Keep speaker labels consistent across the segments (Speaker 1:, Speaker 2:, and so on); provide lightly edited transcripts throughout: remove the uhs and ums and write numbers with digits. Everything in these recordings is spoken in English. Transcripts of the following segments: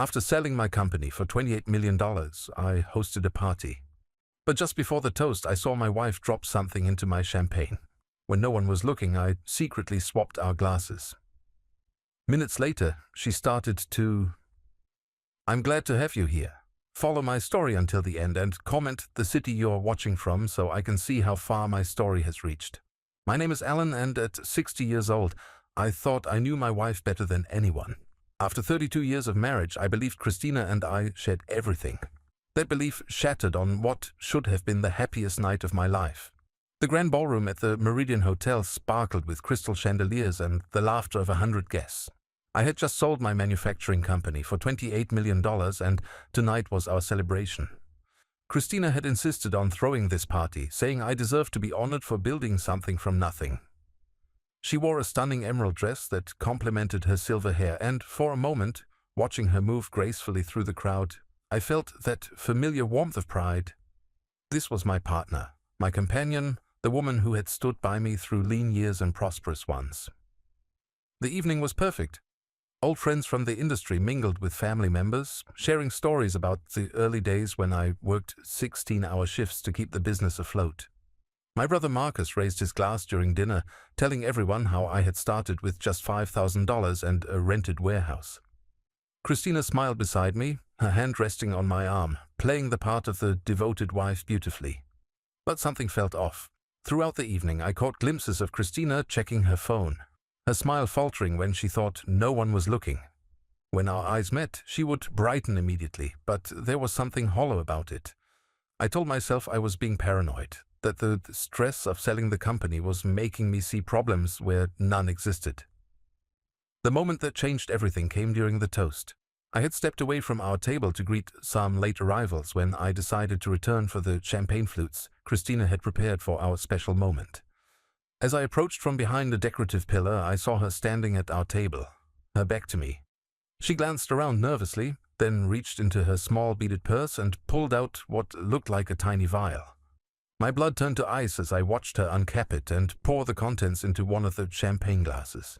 Speaker 1: After selling my company for $28 million, I hosted a party. But just before the toast, I saw my wife drop something into my champagne. When no one was looking, I secretly swapped our glasses. Minutes later, she started to... "I'm glad to have you here. Follow my story until the end and comment the city you're watching from so I can see how far my story has reached. My name is Alan, and at 60 years old, I thought I knew my wife better than anyone. After 32 years of marriage, I believed Christina and I shared everything. That belief shattered on what should have been the happiest night of my life. The grand ballroom at the Meridian Hotel sparkled with crystal chandeliers and the laughter of 100 guests. I had just sold my manufacturing company for $28 million, and tonight was our celebration. Christina had insisted on throwing this party, saying I deserved to be honored for building something from nothing. She wore a stunning emerald dress that complemented her silver hair, and for a moment, watching her move gracefully through the crowd, I felt that familiar warmth of pride. This was my partner, my companion, the woman who had stood by me through lean years and prosperous ones. The evening was perfect. Old friends from the industry mingled with family members, sharing stories about the early days when I worked 16-hour shifts to keep the business afloat. My brother Marcus raised his glass during dinner, telling everyone how I had started with just $5,000 and a rented warehouse. Christina smiled beside me, her hand resting on my arm, playing the part of the devoted wife beautifully. But something felt off. Throughout the evening, I caught glimpses of Christina checking her phone, her smile faltering when she thought no one was looking. When our eyes met, she would brighten immediately, but there was something hollow about it. I told myself I was being paranoid, that the stress of selling the company was making me see problems where none existed. The moment that changed everything came during the toast. I had stepped away from our table to greet some late arrivals when I decided to return for the champagne flutes Christina had prepared for our special moment. As I approached from behind a decorative pillar, I saw her standing at our table, her back to me. She glanced around nervously, then reached into her small beaded purse and pulled out what looked like a tiny vial. My blood turned to ice as I watched her uncap it and pour the contents into one of the champagne glasses.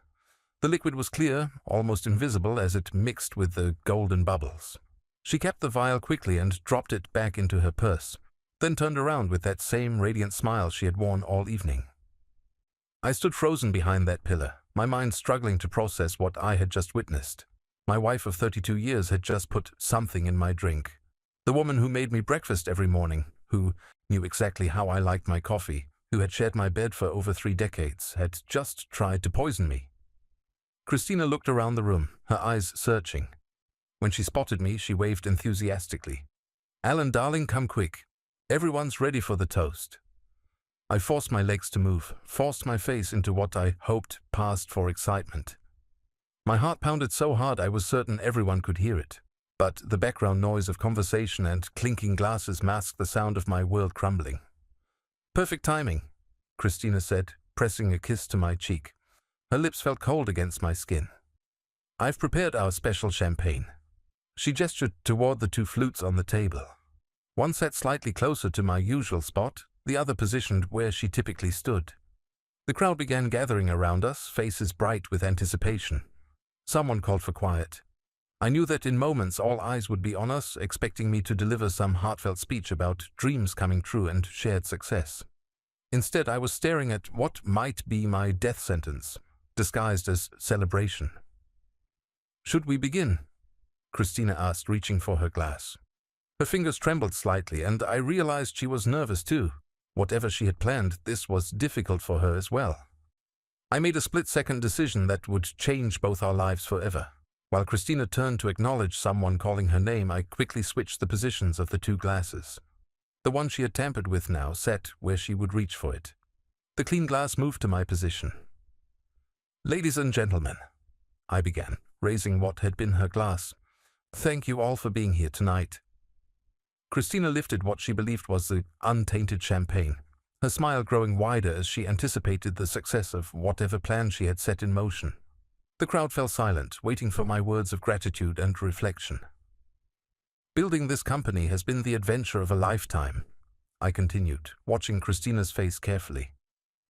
Speaker 1: The liquid was clear, almost invisible as it mixed with the golden bubbles. She capped the vial quickly and dropped it back into her purse, then turned around with that same radiant smile she had worn all evening. I stood frozen behind that pillar, my mind struggling to process what I had just witnessed. My wife of 32 years had just put something in my drink. The woman who made me breakfast every morning, who knew exactly how I liked my coffee, who had shared my bed for over 3 decades, had just tried to poison me. Christina looked around the room, her eyes searching. When she spotted me, she waved enthusiastically. "Alan, darling, come quick. Everyone's ready for the toast." I forced my legs to move, forced my face into what I hoped passed for excitement. My heart pounded so hard I was certain everyone could hear it, but the background noise of conversation and clinking glasses masked the sound of my world crumbling. "Perfect timing," Christina said, pressing a kiss to my cheek. Her lips felt cold against my skin. "I've prepared our special champagne." She gestured toward the 2 flutes on the table. One sat slightly closer to my usual spot, the other positioned where she typically stood. The crowd began gathering around us, faces bright with anticipation. Someone called for quiet. I knew that in moments all eyes would be on us, expecting me to deliver some heartfelt speech about dreams coming true and shared success. Instead, I was staring at what might be my death sentence, disguised as celebration. "Should we begin?" Christina asked, reaching for her glass. Her fingers trembled slightly, and I realized she was nervous too. Whatever she had planned, this was difficult for her as well. I made a split-second decision that would change both our lives forever. While Christina turned to acknowledge someone calling her name, I quickly switched the positions of the 2 glasses. The one she had tampered with now sat where she would reach for it. The clean glass moved to my position. "Ladies and gentlemen," I began, raising what had been her glass, "thank you all for being here tonight." Christina lifted what she believed was the untainted champagne, her smile growing wider as she anticipated the success of whatever plan she had set in motion. The crowd fell silent, waiting for my words of gratitude and reflection. "Building this company has been the adventure of a lifetime," I continued, watching Christina's face carefully.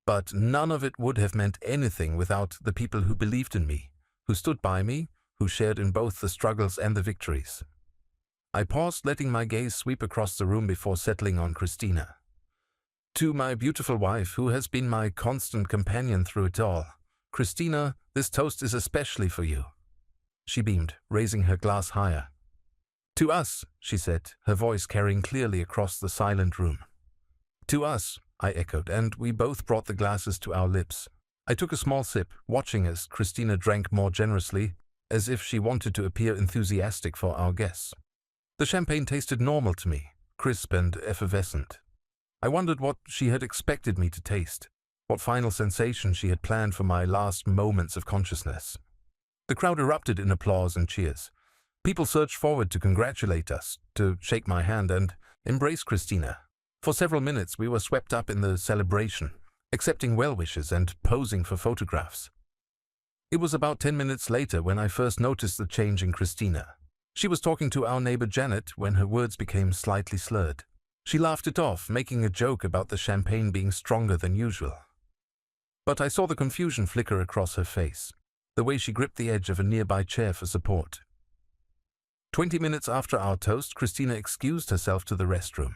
Speaker 1: "But none of it would have meant anything without the people who believed in me, who stood by me, who shared in both the struggles and the victories. I paused, letting my gaze sweep across the room before settling on Christina. To my beautiful wife, who has been my constant companion through it all, Christina, this toast is especially for you. She beamed, raising her glass higher. To us, she said, her voice carrying clearly across the silent room. To us, I echoed, and we both brought the glasses to our lips. I took a small sip, watching as Christina drank more generously, as if she wanted to appear enthusiastic for our guests. The champagne tasted normal to me, crisp and effervescent. I wondered what she had expected me to taste, what final sensation she had planned for my last moments of consciousness. The crowd erupted in applause and cheers. People surged forward to congratulate us, to shake my hand and embrace Christina. For several minutes we were swept up in the celebration, accepting well wishes and posing for photographs. It was about 10 minutes later when I first noticed the change in Christina. She was talking to our neighbor Janet when her words became slightly slurred. She laughed it off, making a joke about the champagne being stronger than usual. But I saw the confusion flicker across her face, the way she gripped the edge of a nearby chair for support. 20 minutes after our toast, Christina excused herself to the restroom.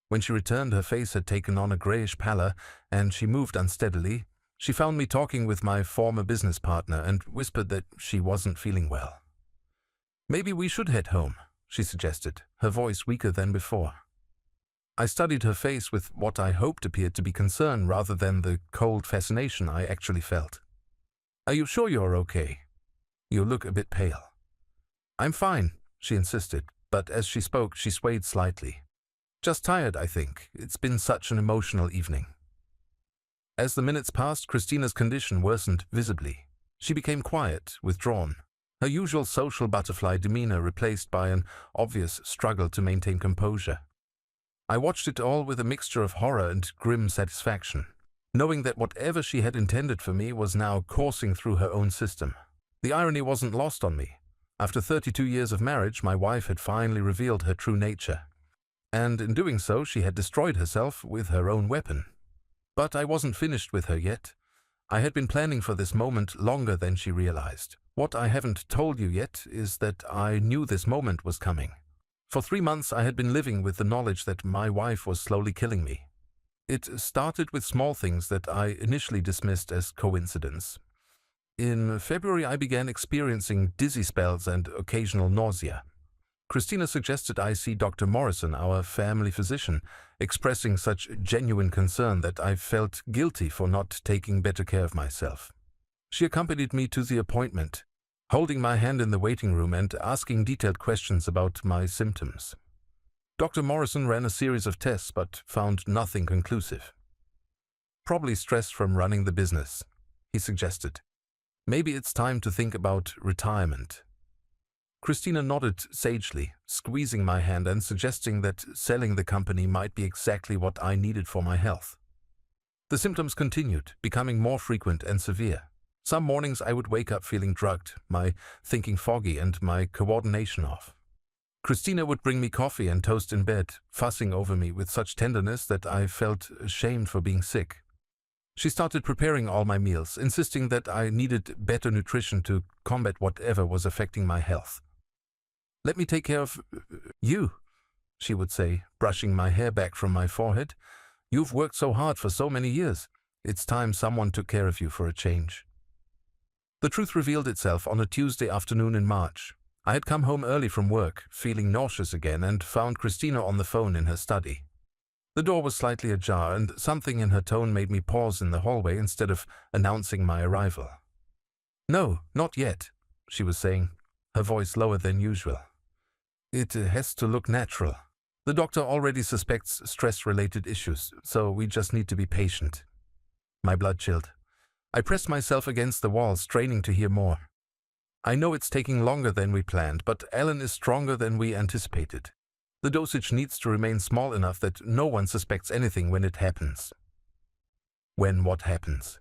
Speaker 1: When she returned, her face had taken on a grayish pallor, and she moved unsteadily. She found me talking with my former business partner and whispered that she wasn't feeling well. Maybe we should head home, she suggested, her voice weaker than before. I studied her face with what I hoped appeared to be concern rather than the cold fascination I actually felt. Are you sure you're okay? You look a bit pale. I'm fine, she insisted, but as she spoke, she swayed slightly. Just tired, I think. It's been such an emotional evening. As the minutes passed, Christina's condition worsened visibly. She became quiet, withdrawn, her usual social butterfly demeanor replaced by an obvious struggle to maintain composure. I watched it all with a mixture of horror and grim satisfaction, knowing that whatever she had intended for me was now coursing through her own system. The irony wasn't lost on me. After 32 years of marriage, my wife had finally revealed her true nature. And in doing so, she had destroyed herself with her own weapon. But I wasn't finished with her yet. I had been planning for this moment longer than she realized. What I haven't told you yet is that I knew this moment was coming. For 3 months I had been living with the knowledge that my wife was slowly killing me. It started with small things that I initially dismissed as coincidence. In February I began experiencing dizzy spells and occasional nausea. Christina suggested I see Dr. Morrison, our family physician, expressing such genuine concern that I felt guilty for not taking better care of myself. She accompanied me to the appointment, holding my hand in the waiting room and asking detailed questions about my symptoms. Dr. Morrison ran a series of tests but found nothing conclusive. Probably stress from running the business, he suggested. Maybe it's time to think about retirement. Christina nodded sagely, squeezing my hand and suggesting that selling the company might be exactly what I needed for my health. The symptoms continued, becoming more frequent and severe. Some mornings I would wake up feeling drugged, my thinking foggy and my coordination off. Christina would bring me coffee and toast in bed, fussing over me with such tenderness that I felt ashamed for being sick. She started preparing all my meals, insisting that I needed better nutrition to combat whatever was affecting my health. Let me take care of you, she would say, brushing my hair back from my forehead. You've worked so hard for so many years. It's time someone took care of you for a change. The truth revealed itself on a Tuesday afternoon in March. I had come home early from work, feeling nauseous again, and found Christina on the phone in her study. The door was slightly ajar, and something in her tone made me pause in the hallway instead of announcing my arrival. No, not yet, she was saying, her voice lower than usual. It has to look natural. The doctor already suspects stress-related issues, so we just need to be patient. My blood chilled. I pressed myself against the wall, straining to hear more. I know it's taking longer than we planned, but Ellen is stronger than we anticipated. The dosage needs to remain small enough that no one suspects anything when it happens. When what happens?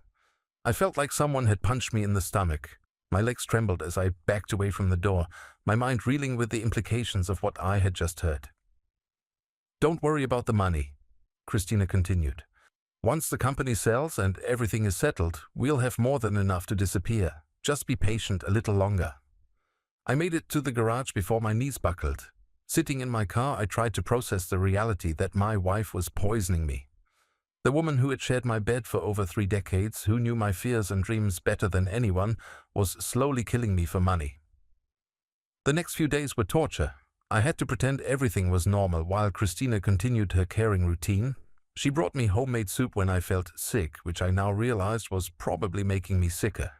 Speaker 1: I felt like someone had punched me in the stomach. My legs trembled as I backed away from the door, my mind reeling with the implications of what I had just heard. Don't worry about the money, Christina continued. Once the company sells and everything is settled, we'll have more than enough to disappear. Just be patient a little longer. I made it to the garage before my knees buckled. Sitting in my car, I tried to process the reality that my wife was poisoning me. The woman who had shared my bed for over 3 decades, who knew my fears and dreams better than anyone, was slowly killing me for money. The next few days were torture. I had to pretend everything was normal while Christina continued her caring routine. She brought me homemade soup when I felt sick, which I now realized was probably making me sicker.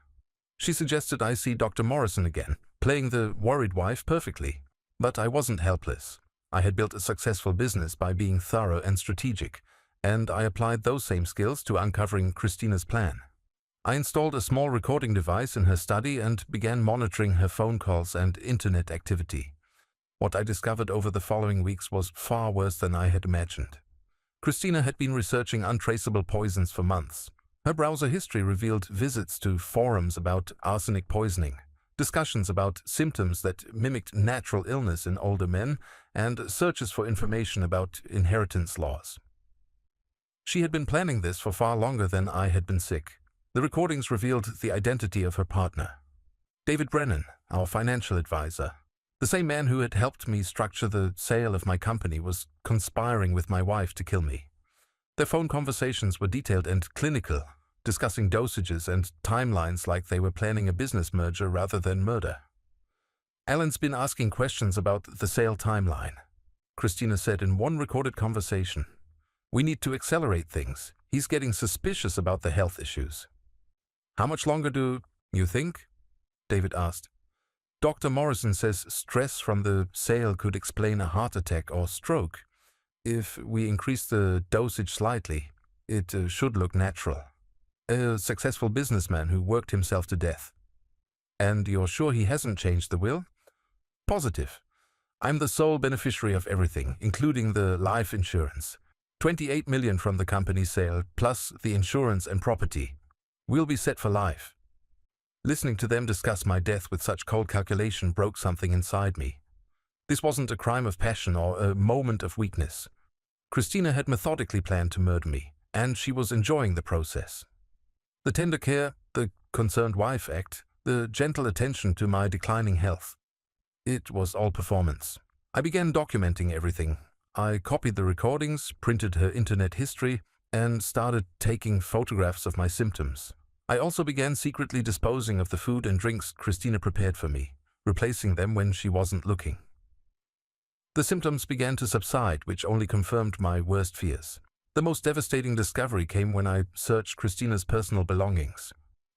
Speaker 1: She suggested I see Dr. Morrison again, playing the worried wife perfectly. But I wasn't helpless. I had built a successful business by being thorough and strategic, and I applied those same skills to uncovering Christina's plan. I installed a small recording device in her study and began monitoring her phone calls and internet activity. What I discovered over the following weeks was far worse than I had imagined. Christina had been researching untraceable poisons for months. Her browser history revealed visits to forums about arsenic poisoning, discussions about symptoms that mimicked natural illness in older men, and searches for information about inheritance laws. She had been planning this for far longer than I had been sick. The recordings revealed the identity of her partner. David Brennan, our financial advisor, the same man who had helped me structure the sale of my company, was conspiring with my wife to kill me. Their phone conversations were detailed and clinical, discussing dosages and timelines like they were planning a business merger rather than murder. Alan's been asking questions about the sale timeline. Christina said in one recorded conversation, "We need to accelerate things. He's getting suspicious about the health issues." "How much longer do you think?" David asked. "Dr. Morrison says stress from the sale could explain a heart attack or stroke. If we increase the dosage slightly, it should look natural. A successful businessman who worked himself to death." "And you're sure he hasn't changed the will?" "Positive. I'm the sole beneficiary of everything, including the life insurance. 28 million from the company's sale, plus the insurance and property. We'll be set for life." Listening to them discuss my death with such cold calculation broke something inside me. This wasn't a crime of passion or a moment of weakness. Christina had methodically planned to murder me, and she was enjoying the process. The tender care, the concerned wife act, the gentle attention to my declining health. It was all performance. I began documenting everything. I copied the recordings, printed her internet history, and started taking photographs of my symptoms. I also began secretly disposing of the food and drinks Christina prepared for me, replacing them when she wasn't looking. The symptoms began to subside, which only confirmed my worst fears. The most devastating discovery came when I searched Christina's personal belongings.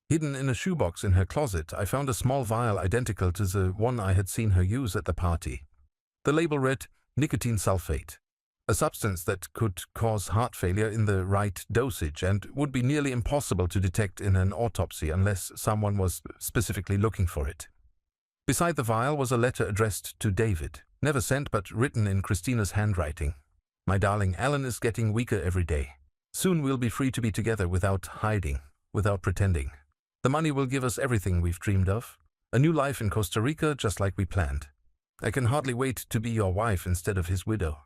Speaker 1: Hidden in a shoebox in her closet, I found a small vial identical to the one I had seen her use at the party. The label read nicotine sulfate, a substance that could cause heart failure in the right dosage and would be nearly impossible to detect in an autopsy unless someone was specifically looking for it. Beside the vial was a letter addressed to David, never sent but written in Christina's handwriting. "My darling, Alan is getting weaker every day. Soon we'll be free to be together without hiding, without pretending. The money will give us everything we've dreamed of. A new life in Costa Rica just like we planned. I can hardly wait to be your wife instead of his widow."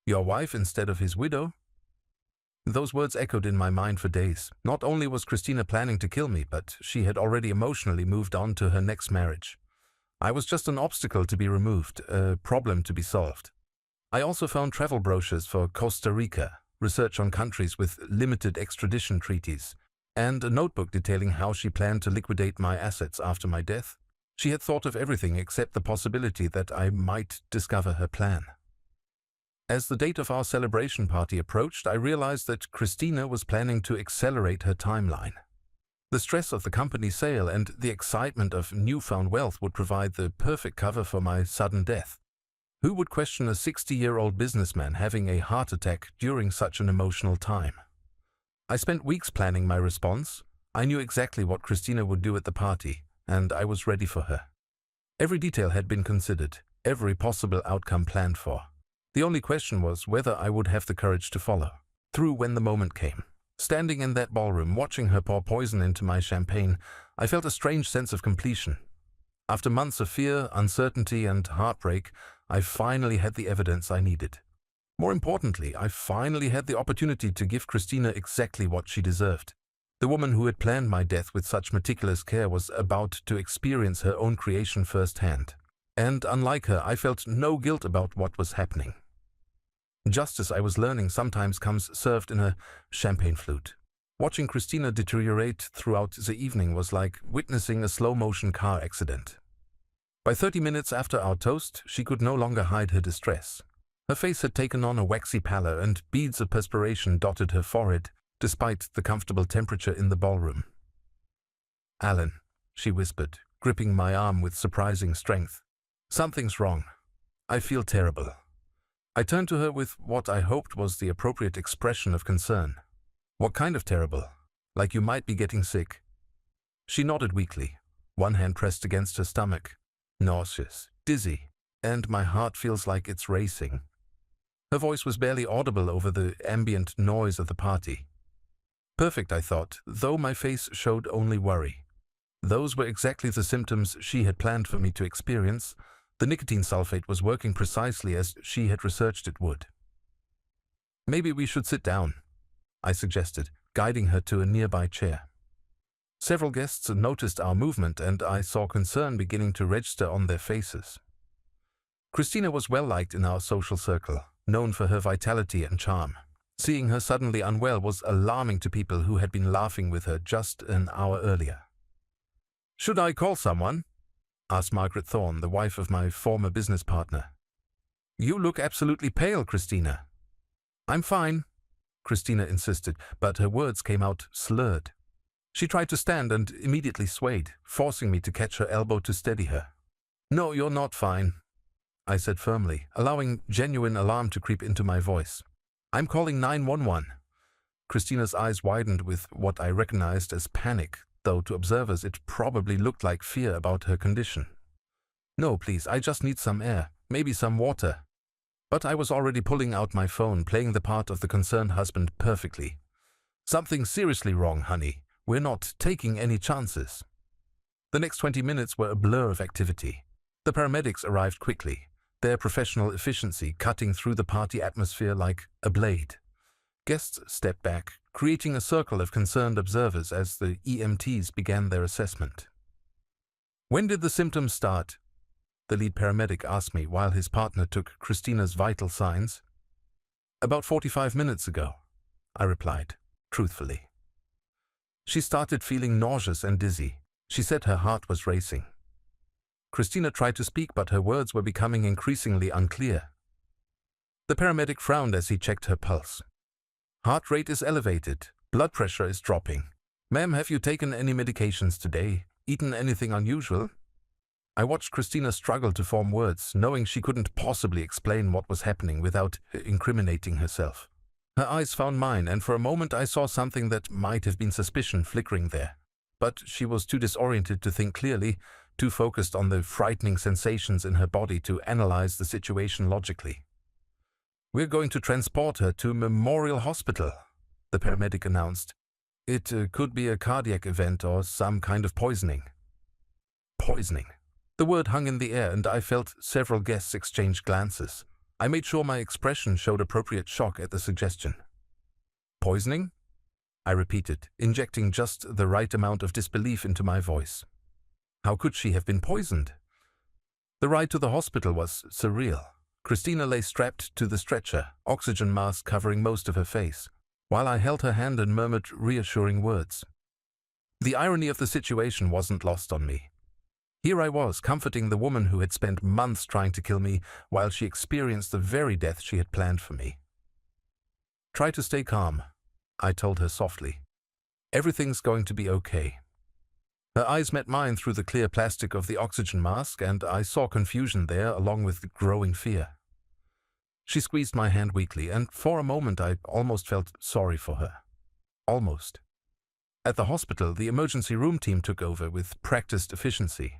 Speaker 1: Your wife instead of his widow? Those words echoed in my mind for days. Not only was Christina planning to kill me, but she had already emotionally moved on to her next marriage. I was just an obstacle to be removed, a problem to be solved. I also found travel brochures for Costa Rica, research on countries with limited extradition treaties, and a notebook detailing how she planned to liquidate my assets after my death. She had thought of everything except the possibility that I might discover her plan. As the date of our celebration party approached, I realized that Christina was planning to accelerate her timeline. The stress of the company sale and the excitement of newfound wealth would provide the perfect cover for my sudden death. Who would question a 60-year-old businessman having a heart attack during such an emotional time? I spent weeks planning my response. I knew exactly what Christina would do at the party, and I was ready for her. Every detail had been considered, every possible outcome planned for. The only question was whether I would have the courage to follow through when the moment came. Standing in that ballroom, watching her pour poison into my champagne, I felt a strange sense of completion. After months of fear, uncertainty, and heartbreak, I finally had the evidence I needed. More importantly, I finally had the opportunity to give Christina exactly what she deserved. The woman who had planned my death with such meticulous care was about to experience her own creation firsthand. And unlike her, I felt no guilt about what was happening. Justice, I was learning, sometimes comes served in a champagne flute. Watching Christina deteriorate throughout the evening was like witnessing a slow-motion car accident. By 30 minutes after our toast, she could no longer hide her distress. Her face had taken on a waxy pallor, and beads of perspiration dotted her forehead, despite the comfortable temperature in the ballroom. "Alan," she whispered, gripping my arm with surprising strength. "Something's wrong. I feel terrible." I turned to her with what I hoped was the appropriate expression of concern. "What kind of terrible? Like you might be getting sick?" She nodded weakly, one hand pressed against her stomach. "Nauseous, dizzy, and my heart feels like it's racing." Her voice was barely audible over the ambient noise of the party. Perfect, I thought, though my face showed only worry. Those were exactly the symptoms she had planned for me to experience. The nicotine sulfate was working precisely as she had researched it would. "Maybe we should sit down," I suggested, guiding her to a nearby chair. Several guests noticed our movement, and I saw concern beginning to register on their faces. Christina was well liked in our social circle, known for her vitality and charm. Seeing her suddenly unwell was alarming to people who had been laughing with her just an hour earlier. "Should I call someone?" asked Margaret Thorne, the wife of my former business partner. "You look absolutely pale, Christina." "I'm fine," Christina insisted, but her words came out slurred. She tried to stand and immediately swayed, forcing me to catch her elbow to steady her. "No, you're not fine," I said firmly, allowing genuine alarm to creep into my voice. "I'm calling 911. Christina's eyes widened with what I recognized as panic, though to observers it probably looked like fear about her condition. "No, please, I just need some air, maybe some water." But I was already pulling out my phone, playing the part of the concerned husband perfectly. "Something's seriously wrong, honey. We're not taking any chances." The next 20 minutes were a blur of activity. The paramedics arrived quickly, their professional efficiency cutting through the party atmosphere like a blade. Guests stepped back, creating a circle of concerned observers as the EMTs began their assessment. "When did the symptoms start?" the lead paramedic asked me while his partner took Christina's vital signs. "About 45 minutes ago," I replied, truthfully. She started feeling nauseous and dizzy. She said her heart was racing. Christina tried to speak, but her words were becoming increasingly unclear. The paramedic frowned as he checked her pulse. "Heart rate is elevated. Blood pressure is dropping. Ma'am, have you taken any medications today? Eaten anything unusual?" I watched Christina struggle to form words, knowing she couldn't possibly explain what was happening without incriminating herself. Her eyes found mine, and for a moment I saw something that might have been suspicion flickering there. But she was too disoriented to think clearly, too focused on the frightening sensations in her body to analyze the situation logically. "We're going to transport her to Memorial Hospital," the paramedic announced. "It could be a cardiac event or some kind of poisoning." Poisoning. The word hung in the air, and I felt several guests exchange glances. I made sure my expression showed appropriate shock at the suggestion. "Poisoning?" I repeated, injecting just the right amount of disbelief into my voice. How could she have been poisoned? The ride to the hospital was surreal. Christina lay strapped to the stretcher, oxygen mask covering most of her face, while I held her hand and murmured reassuring words. The irony of the situation wasn't lost on me. Here I was, comforting the woman who had spent months trying to kill me while she experienced the very death she had planned for me. "Try to stay calm," I told her softly. "Everything's going to be okay." Her eyes met mine through the clear plastic of the oxygen mask, and I saw confusion there along with growing fear. She squeezed my hand weakly, and for a moment I almost felt sorry for her. Almost. At the hospital, the emergency room team took over with practiced efficiency.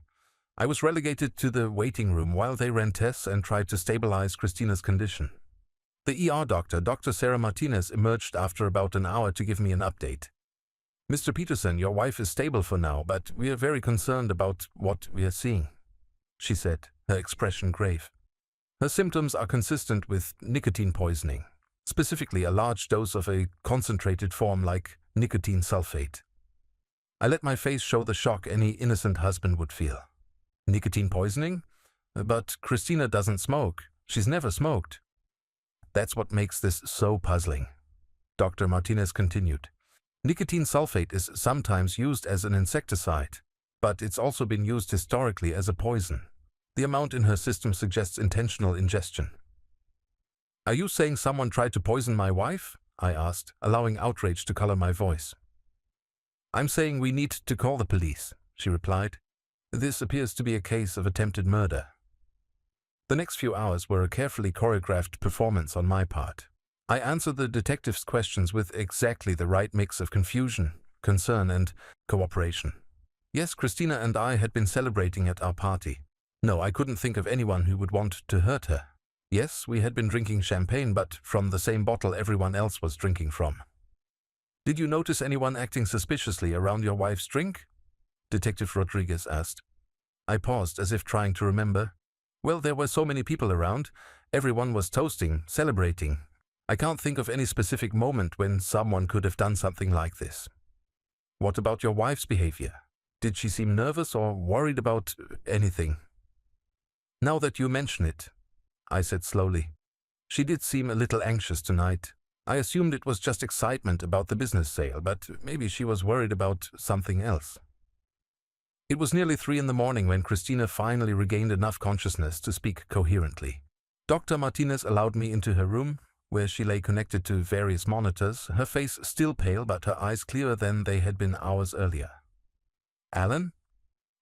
Speaker 1: I was relegated to the waiting room while they ran tests and tried to stabilize Christina's condition. The ER doctor, Dr. Sarah Martinez, emerged after about an hour to give me an update. "Mr. Peterson, your wife is stable for now, but we are very concerned about what we are seeing," she said, her expression grave. "Her symptoms are consistent with nicotine poisoning, specifically a large dose of a concentrated form like nicotine sulfate. I let my face show the shock any innocent husband would feel. Nicotine poisoning? But Christina doesn't smoke. She's never smoked. That's what makes this so puzzling. Dr. Martinez continued. Nicotine sulfate is sometimes used as an insecticide, but it's also been used historically as a poison. The amount in her system suggests intentional ingestion. Are you saying someone tried to poison my wife? I asked, allowing outrage to color my voice. I'm saying we need to call the police, she replied. This appears to be a case of attempted murder. The next few hours were a carefully choreographed performance on my part. I answered the detective's questions with exactly the right mix of confusion, concern, and cooperation. Yes, Christina and I had been celebrating at our party. No, I couldn't think of anyone who would want to hurt her. Yes, we had been drinking champagne, but from the same bottle everyone else was drinking from. Did you notice anyone acting suspiciously around your wife's drink? Detective Rodriguez asked. I paused as if trying to remember. Well, there were so many people around. Everyone was toasting, celebrating. I can't think of any specific moment when someone could have done something like this. What about your wife's behavior? Did she seem nervous or worried about anything? Now that you mention it, I said slowly. She did seem a little anxious tonight. I assumed it was just excitement about the business sale, but maybe she was worried about something else. It was nearly 3 in the morning when Christina finally regained enough consciousness to speak coherently. Dr. Martinez allowed me into her room, where she lay connected to various monitors, her face still pale but her eyes clearer than they had been hours earlier. Alan?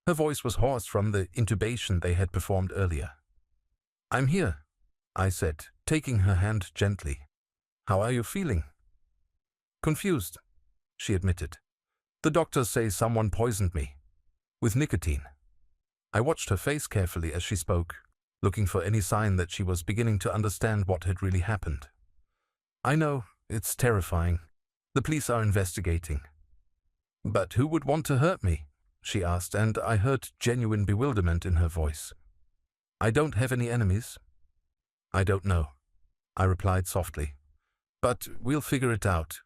Speaker 1: Her voice was hoarse from the intubation they had performed earlier. I'm here, I said, taking her hand gently. How are you feeling? Confused, she admitted. The doctors say someone poisoned me. With nicotine. I watched her face carefully as she spoke, looking for any sign that she was beginning to understand what had really happened. I know, it's terrifying. The police are investigating. But who would want to hurt me? She asked, and I heard genuine bewilderment in her voice. I don't have any enemies. I don't know, I replied softly. But we'll figure it out.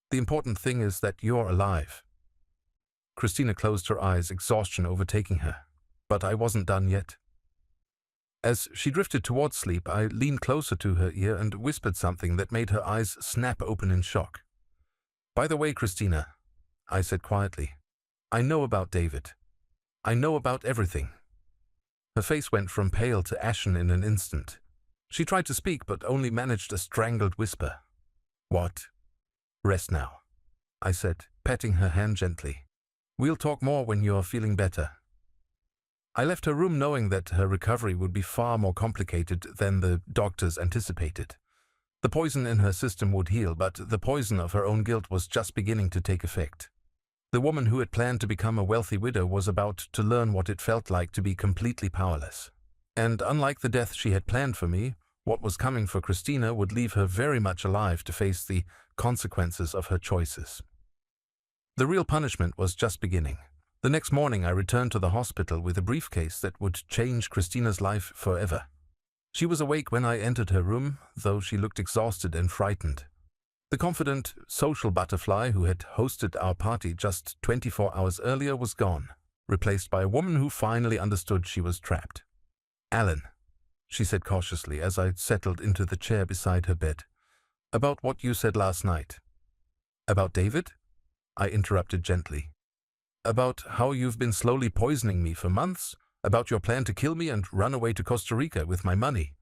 Speaker 1: The important thing is that you're alive. Christina closed her eyes, exhaustion overtaking her. But I wasn't done yet. As she drifted towards sleep, I leaned closer to her ear and whispered something that made her eyes snap open in shock. By the way, Christina, I said quietly, I know about David. I know about everything. Her face went from pale to ashen in an instant. She tried to speak, but only managed a strangled whisper. What? Rest now, I said, patting her hand gently. We'll talk more when you're feeling better. I left her room knowing that her recovery would be far more complicated than the doctors anticipated. The poison in her system would heal, but the poison of her own guilt was just beginning to take effect. The woman who had planned to become a wealthy widow was about to learn what it felt like to be completely powerless. And unlike the death she had planned for me, what was coming for Christina would leave her very much alive to face the consequences of her choices. The real punishment was just beginning. The next morning I returned to the hospital with a briefcase that would change Christina's life forever. She was awake when I entered her room, though she looked exhausted and frightened. The confident, social butterfly who had hosted our party just 24 hours earlier was gone, replaced by a woman who finally understood she was trapped. Alan, she said cautiously as I settled into the chair beside her bed. About what you said last night. About David? I interrupted gently. About how you've been slowly poisoning me for months? About your plan to kill me and run away to Costa Rica with my money?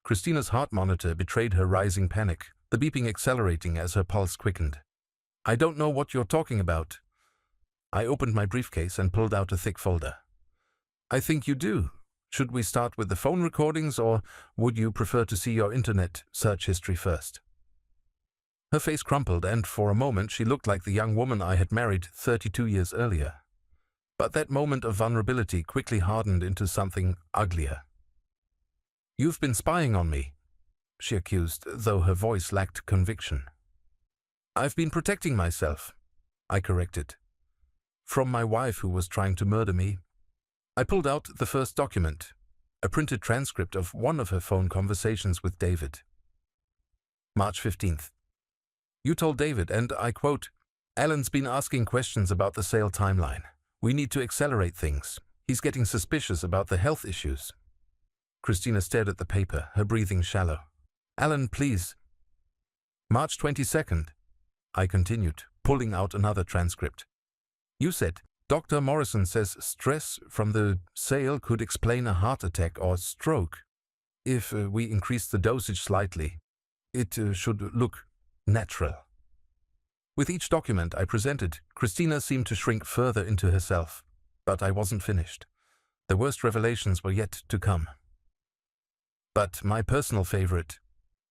Speaker 1: Christina's heart monitor betrayed her rising panic, the beeping accelerating as her pulse quickened. I don't know what you're talking about. I opened my briefcase and pulled out a thick folder. I think you do. Should we start with the phone recordings, or would you prefer to see your internet search history first? Her face crumpled, and for a moment she looked like the young woman I had married 32 years earlier. But that moment of vulnerability quickly hardened into something uglier. You've been spying on me, she accused, though her voice lacked conviction. I've been protecting myself, I corrected. From my wife who was trying to murder me. I pulled out the first document, a printed transcript of one of her phone conversations with David. March 15th. You told David, and I quote, Alan's been asking questions about the sale timeline. We need to accelerate things. He's getting suspicious about the health issues. Christina stared at the paper, her breathing shallow. Alan, please. March 22nd, I continued, pulling out another transcript. You said, Dr. Morrison says stress from the sale could explain a heart attack or stroke. If we increase the dosage slightly, it should look natural. With each document I presented, Christina seemed to shrink further into herself. But I wasn't finished. The worst revelations were yet to come. But my personal favorite,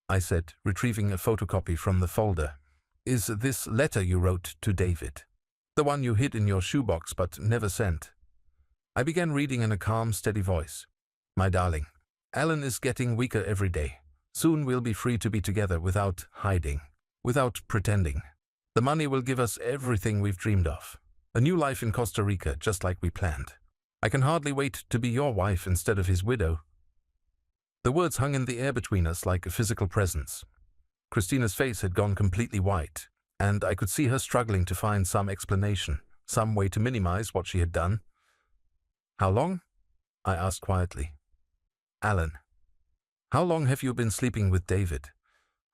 Speaker 1: I said, retrieving a photocopy from the folder, is this letter you wrote to David. The one you hid in your shoebox but never sent. I began reading in a calm, steady voice. My darling, Alan is getting weaker every day. Soon we'll be free to be together without hiding, without pretending. The money will give us everything we've dreamed of. A new life in Costa Rica, just like we planned. I can hardly wait to be your wife instead of his widow. The words hung in the air between us like a physical presence. Christina's face had gone completely white, and I could see her struggling to find some explanation, some way to minimize what she had done. How long? I asked quietly. Alan, how long have you been sleeping with David?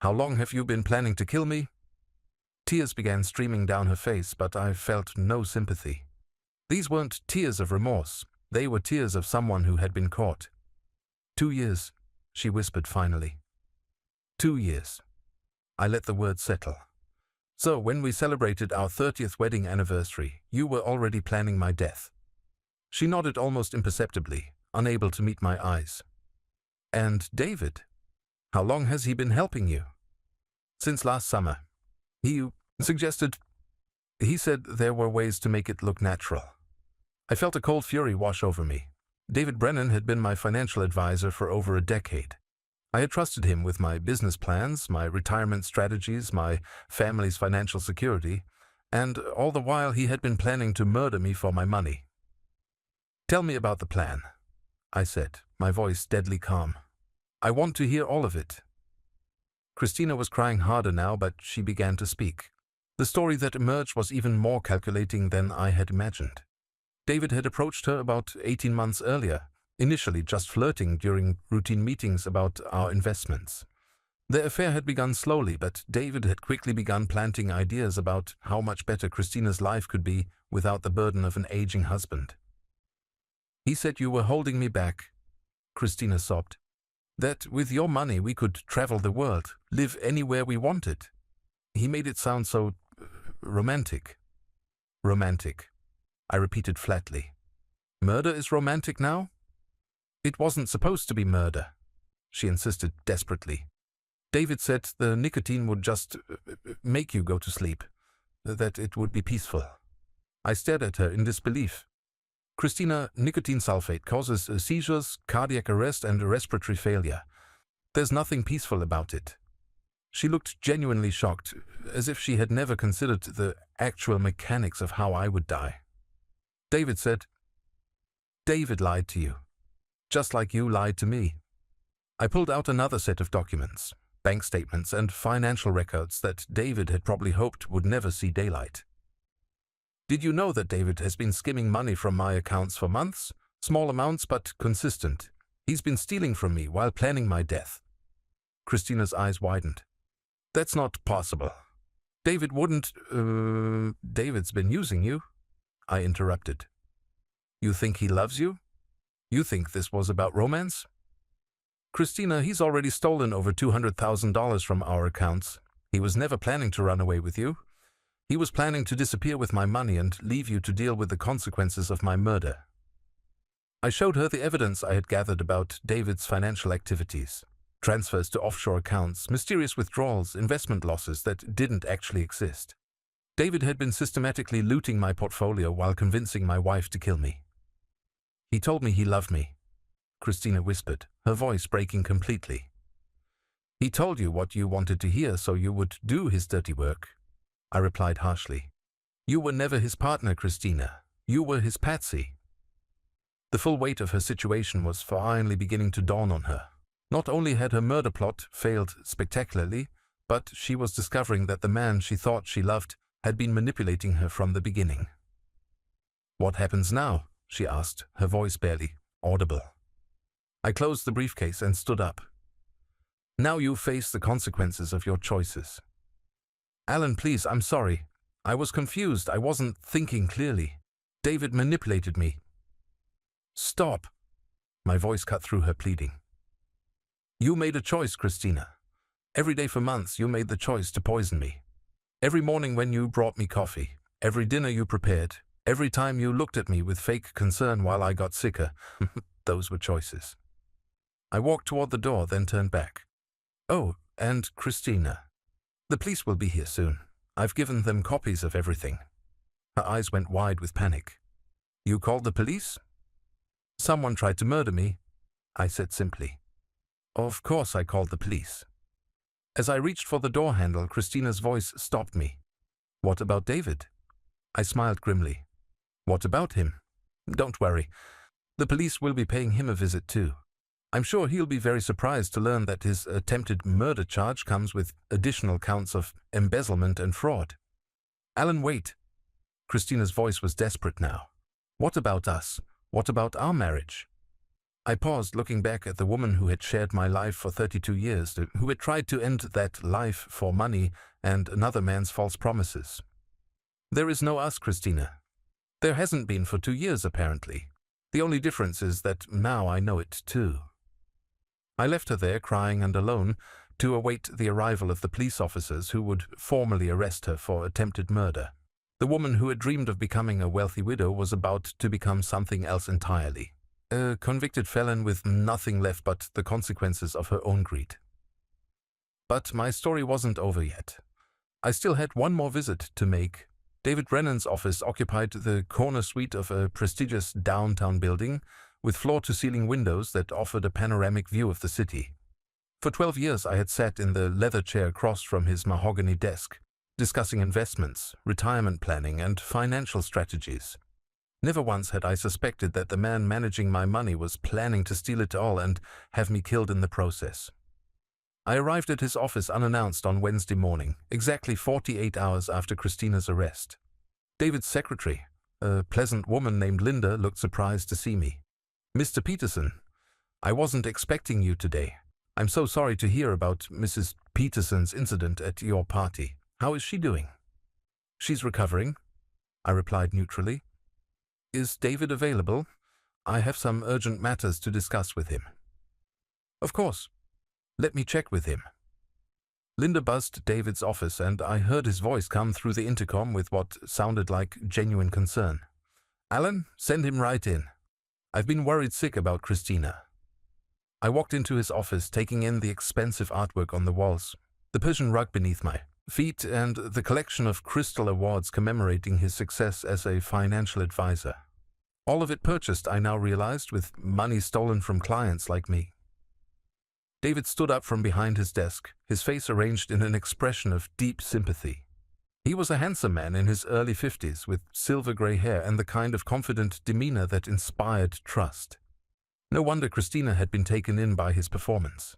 Speaker 1: How long have you been planning to kill me? Tears began streaming down her face, but I felt no sympathy. These weren't tears of remorse. They were tears of someone who had been caught. 2 years, she whispered finally. 2 years. I let the words settle. So when we celebrated our 30th wedding anniversary, you were already planning my death. She nodded almost imperceptibly, unable to meet my eyes. And David? How long has he been helping you? Since last summer. He said there were ways to make it look natural. I felt a cold fury wash over me. David Brennan had been my financial advisor for over a decade. I had trusted him with my business plans, my retirement strategies, my family's financial security, and all the while he had been planning to murder me for my money. Tell me about the plan, I said, my voice deadly calm. I want to hear all of it. Christina was crying harder now, but she began to speak. The story that emerged was even more calculating than I had imagined. David had approached her about 18 months earlier, initially just flirting during routine meetings about our investments. Their affair had begun slowly, but David had quickly begun planting ideas about how much better Christina's life could be without the burden of an aging husband. He said you were holding me back, Christina sobbed. That with your money we could travel the world, live anywhere we wanted. He made it sound so romantic. Romantic, I repeated flatly. Murder is romantic now? It wasn't supposed to be murder, she insisted desperately. David said the nicotine would just make you go to sleep, that it would be peaceful. I stared at her in disbelief. Christina, nicotine sulfate causes seizures, cardiac arrest, and respiratory failure. There's nothing peaceful about it. She looked genuinely shocked, as if she had never considered the actual mechanics of how I would die. David said, David lied to you, just like you lied to me. I pulled out another set of documents, bank statements, and financial records that David had probably hoped would never see daylight. Did you know that David has been skimming money from my accounts for months? Small amounts, but consistent. He's been stealing from me while planning my death. Christina's eyes widened. That's not possible. David wouldn't… David's been using you, I interrupted. You think he loves you? You think this was about romance? Christina, he's already stolen over $200,000 from our accounts. He was never planning to run away with you. He was planning to disappear with my money and leave you to deal with the consequences of my murder. I showed her the evidence I had gathered about David's financial activities. Transfers to offshore accounts, mysterious withdrawals, investment losses that didn't actually exist. David had been systematically looting my portfolio while convincing my wife to kill me. He told me he loved me, Christina whispered, her voice breaking completely. He told you what you wanted to hear so you would do his dirty work, I replied harshly. You were never his partner, Christina. You were his patsy. The full weight of her situation was finally beginning to dawn on her. Not only had her murder plot failed spectacularly, but she was discovering that the man she thought she loved had been manipulating her from the beginning. "What happens now?" she asked, her voice barely audible. I closed the briefcase and stood up. "Now you face the consequences of your choices." "Alan, please, I'm sorry. I was confused. I wasn't thinking clearly. David manipulated me." "Stop." My voice cut through her pleading. "You made a choice, Christina. Every day for months you made the choice to poison me. Every morning when you brought me coffee, every dinner you prepared, every time you looked at me with fake concern while I got sicker, those were choices." I walked toward the door, then turned back. "Oh, and Christina. The police will be here soon. I've given them copies of everything." Her eyes went wide with panic. "You called the police?" "Someone tried to murder me," I said simply. "Of course I called the police." As I reached for the door handle, Christina's voice stopped me. "What about David?" I smiled grimly. "What about him? Don't worry. The police will be paying him a visit too. I'm sure he'll be very surprised to learn that his attempted murder charge comes with additional counts of embezzlement and fraud." "Alan, wait." Christina's voice was desperate now. "What about us? What about our marriage?" I paused, looking back at the woman who had shared my life for 32 years, who had tried to end that life for money and another man's false promises. "There is no us, Christina. There hasn't been for 2 years, apparently. The only difference is that now I know it too." I left her there, crying and alone, to await the arrival of the police officers who would formally arrest her for attempted murder. The woman who had dreamed of becoming a wealthy widow was about to become something else entirely. A convicted felon with nothing left but the consequences of her own greed. But my story wasn't over yet. I still had one more visit to make. David Brennan's office occupied the corner suite of a prestigious downtown building with floor-to-ceiling windows that offered a panoramic view of the city. For 12 years I had sat in the leather chair across from his mahogany desk, discussing investments, retirement planning, and financial strategies. Never once had I suspected that the man managing my money was planning to steal it all and have me killed in the process. I arrived at his office unannounced on Wednesday morning, exactly 48 hours after Christina's arrest. David's secretary, a pleasant woman named Linda, looked surprised to see me. "Mr. Peterson, I wasn't expecting you today. I'm so sorry to hear about Mrs. Peterson's incident at your party. How is she doing?" "She's recovering," I replied neutrally. "Is David available? I have some urgent matters to discuss with him." "Of course. Let me check with him." Linda buzzed to David's office, and I heard his voice come through the intercom with what sounded like genuine concern. "Alan, send him right in. I've been worried sick about Christina." I walked into his office, taking in the expensive artwork on the walls, the Persian rug beneath my feet, and the collection of crystal awards commemorating his success as a financial advisor. All of it purchased, I now realized, with money stolen from clients like me. David stood up from behind his desk, his face arranged in an expression of deep sympathy. He was a handsome man in his early 50s, with silver-gray hair and the kind of confident demeanor that inspired trust. No wonder Christina had been taken in by his performance.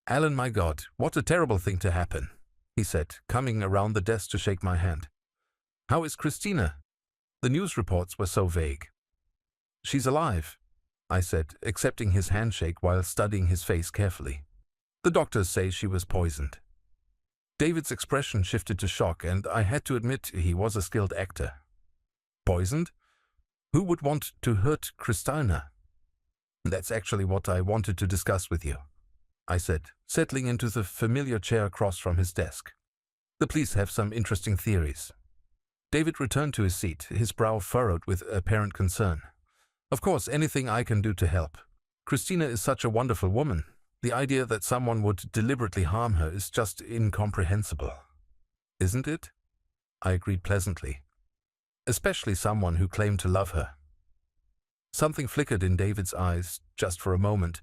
Speaker 1: "Alan, my God, what a terrible thing to happen," he said, coming around the desk to shake my hand. "How is Christina?" The news reports were so vague. "She's alive," I said, accepting his handshake while studying his face carefully. "The doctors say she was poisoned." David's expression shifted to shock, and I had to admit he was a skilled actor. "Poisoned? Who would want to hurt Christina?" "That's actually what I wanted to discuss with you," I said, settling into the familiar chair across from his desk. "The police have some interesting theories." David returned to his seat, his brow furrowed with apparent concern. "Of course, anything I can do to help. Christina is such a wonderful woman. The idea that someone would deliberately harm her is just incomprehensible." "Isn't it?" I agreed pleasantly. "Especially someone who claimed to love her." Something flickered in David's eyes, just for a moment,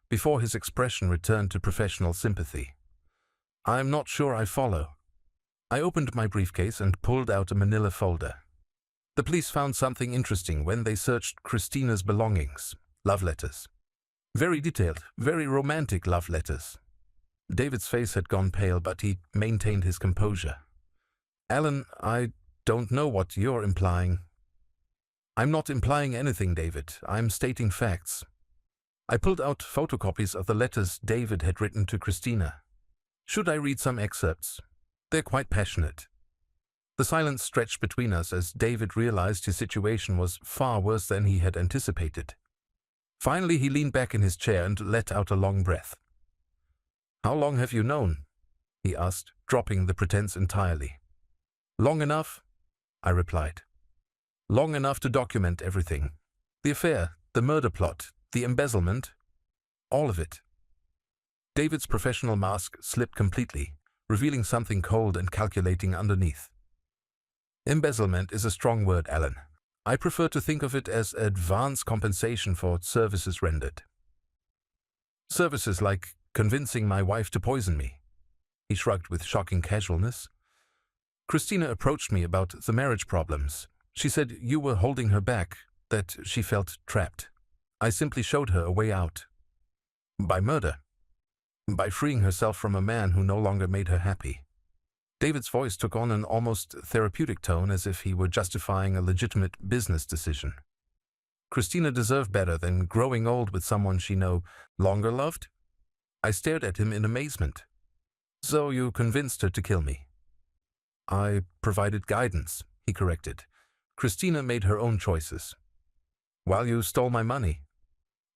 Speaker 1: before his expression returned to professional sympathy. "I'm not sure I follow." I opened my briefcase and pulled out a manila folder. The police found something interesting when they searched Christina's belongings. Love letters. Very detailed, very romantic love letters. David's face had gone pale, but he maintained his composure. Alan, I don't know what you're implying. I'm not implying anything, David. I'm stating facts. I pulled out photocopies of the letters David had written to Christina. Should I read some excerpts? They're quite passionate. The silence stretched between us as David realized his situation was far worse than he had anticipated. Finally, he leaned back in his chair and let out a long breath. "How long have you known?" he asked, dropping the pretense entirely. "Long enough," I replied. "Long enough to document everything. The affair, the murder plot, the embezzlement, all of it." David's professional mask slipped completely, revealing something cold and calculating underneath. "Embezzlement is a strong word, Alan. I prefer to think of it as advance compensation for services rendered. Services like convincing my wife to poison me." He shrugged with shocking casualness. "Christina approached me about the marriage problems. She said you were holding her back, that she felt trapped. I simply showed her a way out. By murder. By freeing herself from a man who no longer made her happy." David's voice took on an almost therapeutic tone, as if he were justifying a legitimate business decision. "Christina deserved better than growing old with someone she no longer loved?" I stared at him in amazement. "So you convinced her to kill me?" "I provided guidance," he corrected. "Christina made her own choices. While you stole my money.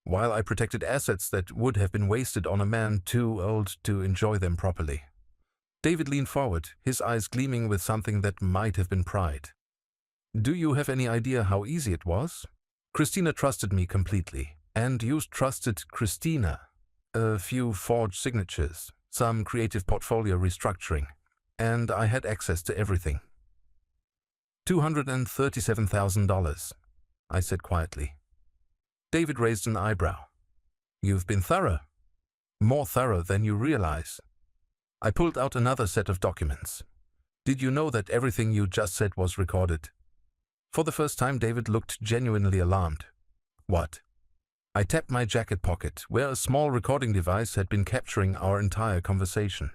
Speaker 1: While I protected assets that would have been wasted on a man too old to enjoy them properly." David leaned forward, his eyes gleaming with something that might have been pride. "Do you have any idea how easy it was? Christina trusted me completely, and you trusted Christina. A few forged signatures, some creative portfolio restructuring, and I had access to everything." $237,000, I said quietly. David raised an eyebrow. "You've been thorough. More thorough than you realize." I pulled out another set of documents. "Did you know that everything you just said was recorded?" For the first time, David looked genuinely alarmed. "What?" I tapped my jacket pocket, where a small recording device had been capturing our entire conversation.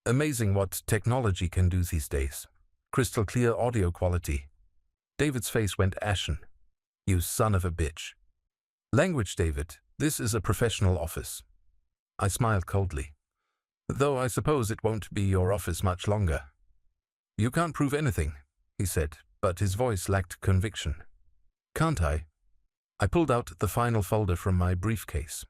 Speaker 1: Amazing what technology can do these days. Crystal clear audio quality. David's face went ashen. "You son of a bitch." "Language, David. This is a professional office." I smiled coldly. "Though I suppose it won't be your office much longer." "You can't prove anything," he said, but his voice lacked conviction. "Can't I?" I pulled out the final folder from my briefcase.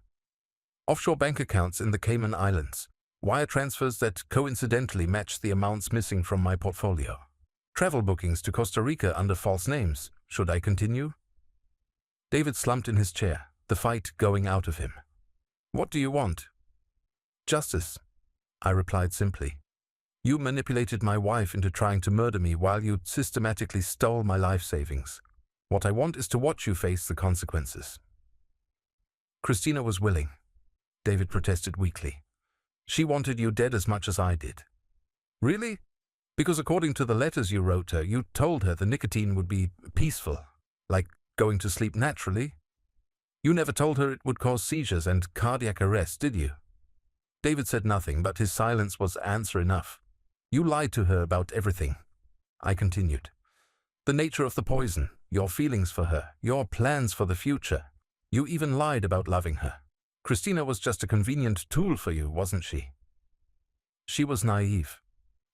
Speaker 1: Offshore bank accounts in the Cayman Islands. Wire transfers that coincidentally matched the amounts missing from my portfolio. Travel bookings to Costa Rica under false names. Should I continue? David slumped in his chair, the fight going out of him. "What do you want?" "Justice," I replied simply. "You manipulated my wife into trying to murder me while you systematically stole my life savings. What I want is to watch you face the consequences." "Christina was willing," David protested weakly. "She wanted you dead as much as I did." "Really? Because according to the letters you wrote her, you told her the nicotine would be peaceful, like going to sleep naturally. You never told her it would cause seizures and cardiac arrest, did you?" David said nothing, but his silence was answer enough. "You lied to her about everything," I continued. "The nature of the poison, your feelings for her, your plans for the future. You even lied about loving her. Christina was just a convenient tool for you, wasn't she?" "She was naive,"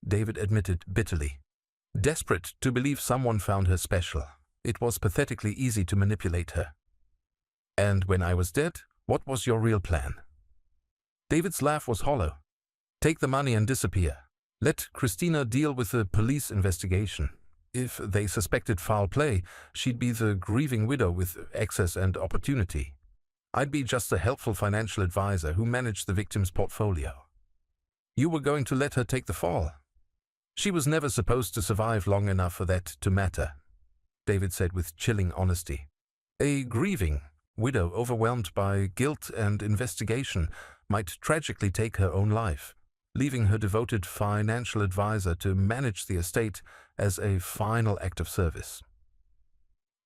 Speaker 1: David admitted bitterly. "Desperate to believe someone found her special. It was pathetically easy to manipulate her." "And when I was dead, what was your real plan?" David's laugh was hollow. "Take the money and disappear. Let Christina deal with the police investigation. If they suspected foul play, she'd be the grieving widow with access and opportunity. I'd be just a helpful financial advisor who managed the victim's portfolio. You were going to let her take the fall. She was never supposed to survive long enough for that to matter," David said with chilling honesty. "A grieving widow overwhelmed by guilt and investigation might tragically take her own life, leaving her devoted financial advisor to manage the estate as a final act of service."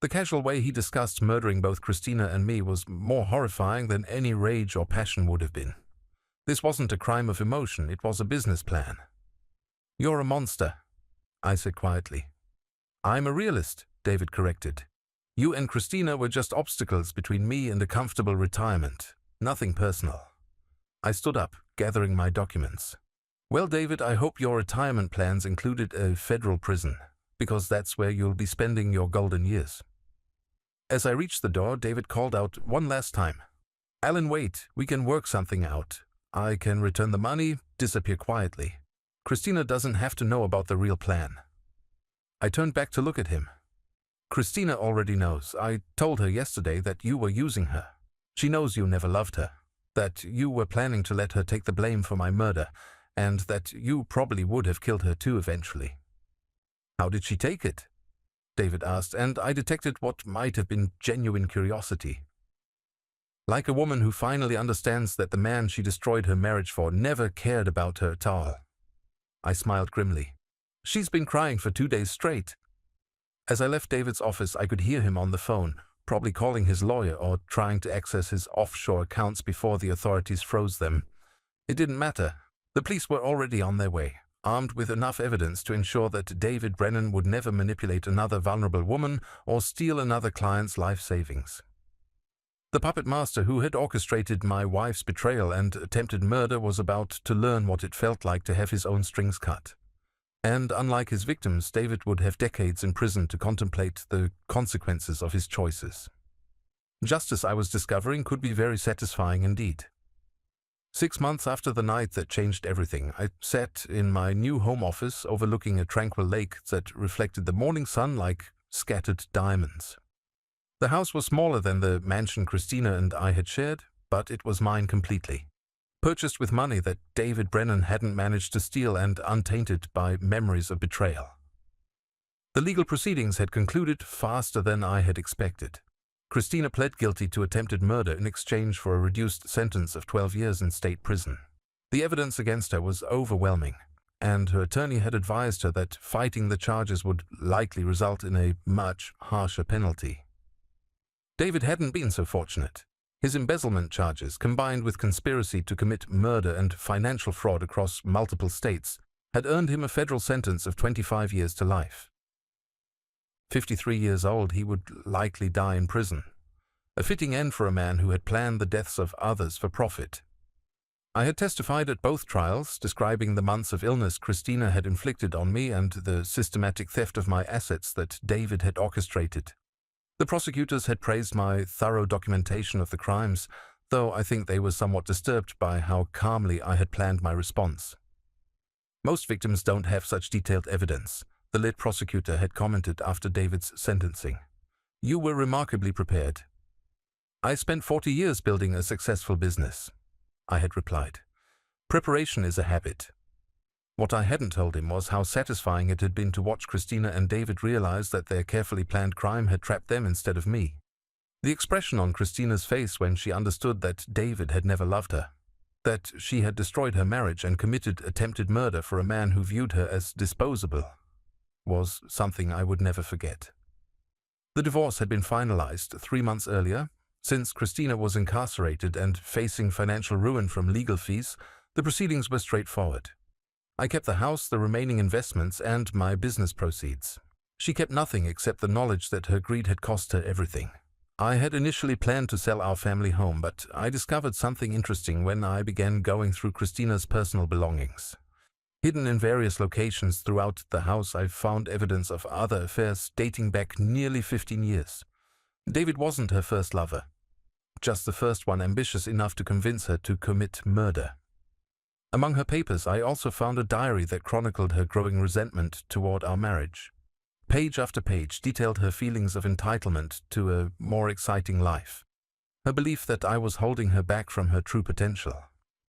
Speaker 1: The casual way he discussed murdering both Christina and me was more horrifying than any rage or passion would have been. This wasn't a crime of emotion, it was a business plan. "You're a monster," I said quietly. I'm a realist, David corrected. You and Christina were just obstacles between me and a comfortable retirement. Nothing personal. I stood up, gathering my documents. Well, David, I hope your retirement plans included a federal prison, because that's where you'll be spending your golden years. As I reached the door, David called out one last time. Alan, wait, we can work something out. I can return the money, disappear quietly. Christina doesn't have to know about the real plan. I turned back to look at him. Christina already knows. I told her yesterday that you were using her. She knows you never loved her, that you were planning to let her take the blame for my murder, and that you probably would have killed her too eventually. How did she take it? David asked, and I detected what might have been genuine curiosity. Like a woman who finally understands that the man she destroyed her marriage for never cared about her at all. I smiled grimly. She's been crying for 2 days straight. As I left David's office, I could hear him on the phone, probably calling his lawyer or trying to access his offshore accounts before the authorities froze them. It didn't matter. The police were already on their way, armed with enough evidence to ensure that David Brennan would never manipulate another vulnerable woman or steal another client's life savings. The puppet master who had orchestrated my wife's betrayal and attempted murder was about to learn what it felt like to have his own strings cut. And unlike his victims, David would have decades in prison to contemplate the consequences of his choices. Justice, I was discovering, could be very satisfying indeed. 6 months after the night that changed everything, I sat in my new home office overlooking a tranquil lake that reflected the morning sun like scattered diamonds. The house was smaller than the mansion Christina and I had shared, but it was mine completely. Purchased with money that David Brennan hadn't managed to steal and untainted by memories of betrayal. The legal proceedings had concluded faster than I had expected. Christina pled guilty to attempted murder in exchange for a reduced sentence of 12 years in state prison. The evidence against her was overwhelming, and her attorney had advised her that fighting the charges would likely result in a much harsher penalty. David hadn't been so fortunate. His embezzlement charges, combined with conspiracy to commit murder and financial fraud across multiple states, had earned him a federal sentence of 25 years to life. 53 years old, he would likely die in prison. A fitting end for a man who had planned the deaths of others for profit. I had testified at both trials, describing the months of illness Christina had inflicted on me and the systematic theft of my assets that David had orchestrated. The prosecutors had praised my thorough documentation of the crimes, though I think they were somewhat disturbed by how calmly I had planned my response. Most victims don't have such detailed evidence, the lead prosecutor had commented after David's sentencing. You were remarkably prepared. I spent 40 years building a successful business, I had replied. Preparation is a habit. What I hadn't told him was how satisfying it had been to watch Christina and David realize that their carefully planned crime had trapped them instead of me. The expression on Christina's face when she understood that David had never loved her, that she had destroyed her marriage and committed attempted murder for a man who viewed her as disposable, was something I would never forget. The divorce had been finalized 3 months earlier. Since Christina was incarcerated and facing financial ruin from legal fees, the proceedings were straightforward. I kept the house, the remaining investments, and my business proceeds. She kept nothing except the knowledge that her greed had cost her everything. I had initially planned to sell our family home, but I discovered something interesting when I began going through Christina's personal belongings. Hidden in various locations throughout the house, I found evidence of other affairs dating back nearly 15 years. David wasn't her first lover, just the first one ambitious enough to convince her to commit murder. Among her papers, I also found a diary that chronicled her growing resentment toward our marriage. Page after page detailed her feelings of entitlement to a more exciting life, her belief that I was holding her back from her true potential,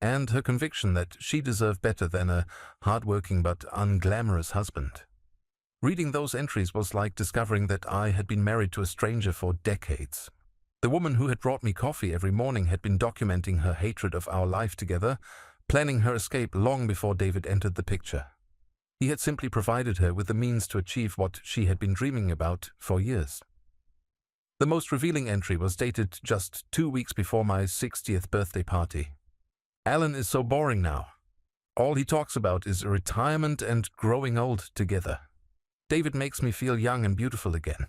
Speaker 1: and her conviction that she deserved better than a hard-working but unglamorous husband. Reading those entries was like discovering that I had been married to a stranger for decades. The woman who had brought me coffee every morning had been documenting her hatred of our life together, planning her escape long before David entered the picture. He had simply provided her with the means to achieve what she had been dreaming about for years. The most revealing entry was dated just 2 weeks before my 60th birthday party. Alan is so boring now. All he talks about is retirement and growing old together. David makes me feel young and beautiful again.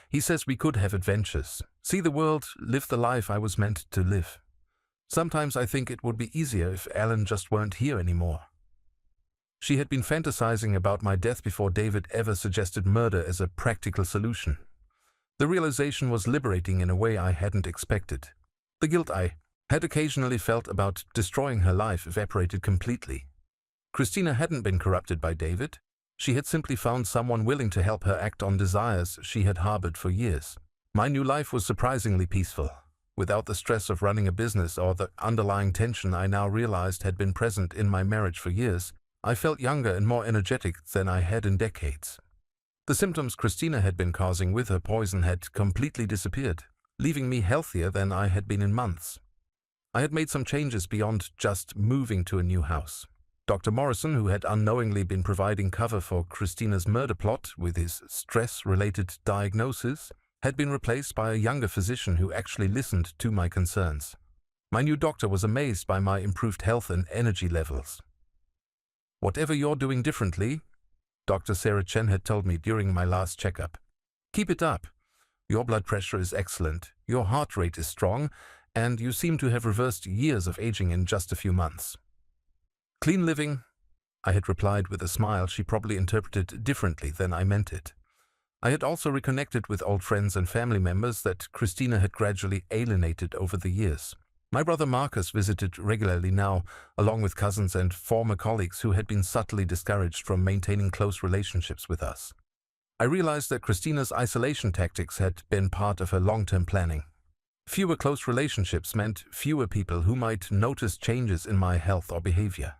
Speaker 1: He says we could have adventures, see the world, live the life I was meant to live. Sometimes I think it would be easier if Alan just weren't here anymore." She had been fantasizing about my death before David ever suggested murder as a practical solution. The realization was liberating in a way I hadn't expected. The guilt I had occasionally felt about destroying her life evaporated completely. Christina hadn't been corrupted by David. She had simply found someone willing to help her act on desires she had harbored for years. My new life was surprisingly peaceful, without the stress of running a business or the underlying tension I now realized had been present in my marriage for years. I felt younger and more energetic than I had in decades. The symptoms Christina had been causing with her poison had completely disappeared, leaving me healthier than I had been in months. I had made some changes beyond just moving to a new house. Dr. Morrison, who had unknowingly been providing cover for Christina's murder plot with his stress-related diagnosis, had been replaced by a younger physician who actually listened to my concerns. My new doctor was amazed by my improved health and energy levels. "Whatever you're doing differently," Dr. Sarah Chen had told me during my last checkup, "keep it up. Your blood pressure is excellent, your heart rate is strong, and you seem to have reversed years of aging in just a few months." "Clean living," I had replied with a smile she probably interpreted differently than I meant it. I had also reconnected with old friends and family members that Christina had gradually alienated over the years. My brother Marcus visited regularly now, along with cousins and former colleagues who had been subtly discouraged from maintaining close relationships with us. I realized that Christina's isolation tactics had been part of her long-term planning. Fewer close relationships meant fewer people who might notice changes in my health or behavior.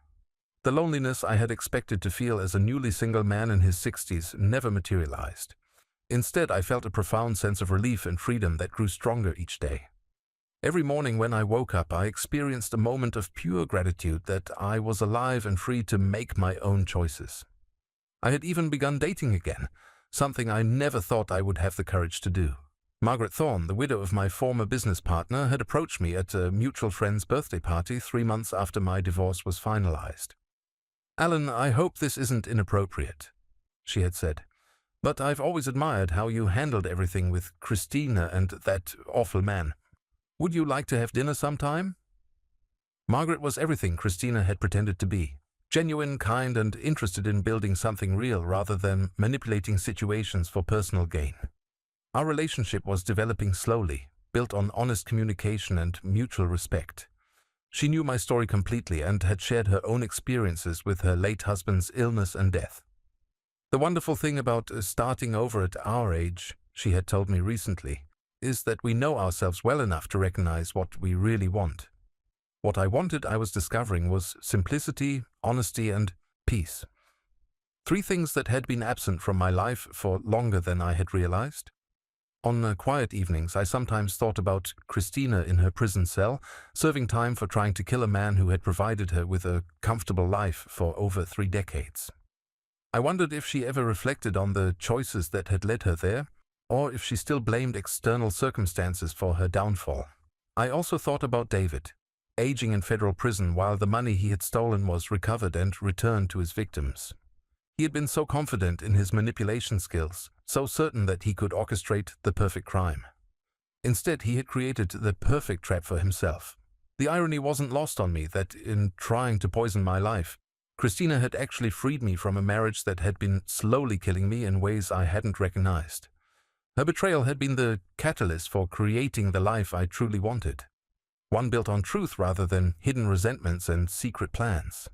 Speaker 1: The loneliness I had expected to feel as a newly single man in his 60s never materialized. Instead, I felt a profound sense of relief and freedom that grew stronger each day. Every morning when I woke up, I experienced a moment of pure gratitude that I was alive and free to make my own choices. I had even begun dating again, something I never thought I would have the courage to do. Margaret Thorne, the widow of my former business partner, had approached me at a mutual friend's birthday party 3 months after my divorce was finalized. "Alan, I hope this isn't inappropriate," she had said, "but I've always admired how you handled everything with Christina and that awful man. Would you like to have dinner sometime?" Margaret was everything Christina had pretended to be. Genuine, kind, and interested in building something real rather than manipulating situations for personal gain. Our relationship was developing slowly, built on honest communication and mutual respect. She knew my story completely and had shared her own experiences with her late husband's illness and death. "The wonderful thing about starting over at our age," she had told me recently, "is that we know ourselves well enough to recognize what we really want. What I wanted, I was discovering, was simplicity, honesty, and peace. 3 things that had been absent from my life for longer than I had realized. On quiet evenings, I sometimes thought about Christina in her prison cell, serving time for trying to kill a man who had provided her with a comfortable life for over 3 decades. I wondered if she ever reflected on the choices that had led her there, or if she still blamed external circumstances for her downfall. I also thought about David, aging in federal prison while the money he had stolen was recovered and returned to his victims. He had been so confident in his manipulation skills, so certain that he could orchestrate the perfect crime. Instead, he had created the perfect trap for himself. The irony wasn't lost on me that in trying to poison my life, Christina had actually freed me from a marriage that had been slowly killing me in ways I hadn't recognized. Her betrayal had been the catalyst for creating the life I truly wanted, one built on truth rather than hidden resentments and secret plans.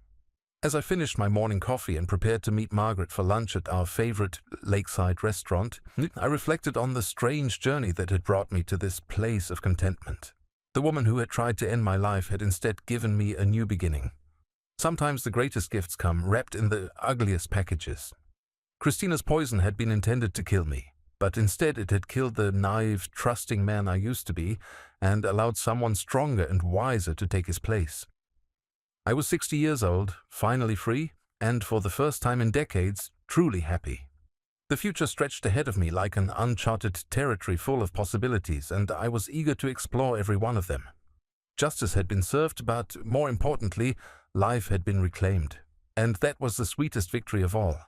Speaker 1: As I finished my morning coffee and prepared to meet Margaret for lunch at our favorite lakeside restaurant, I reflected on the strange journey that had brought me to this place of contentment. The woman who had tried to end my life had instead given me a new beginning. Sometimes the greatest gifts come wrapped in the ugliest packages. Christina's poison had been intended to kill me, but instead it had killed the naive, trusting man I used to be and allowed someone stronger and wiser to take his place. I was 60 years old, finally free, and for the first time in decades, truly happy. The future stretched ahead of me like an uncharted territory full of possibilities, and I was eager to explore every one of them. Justice had been served, but more importantly, life had been reclaimed. And that was the sweetest victory of all.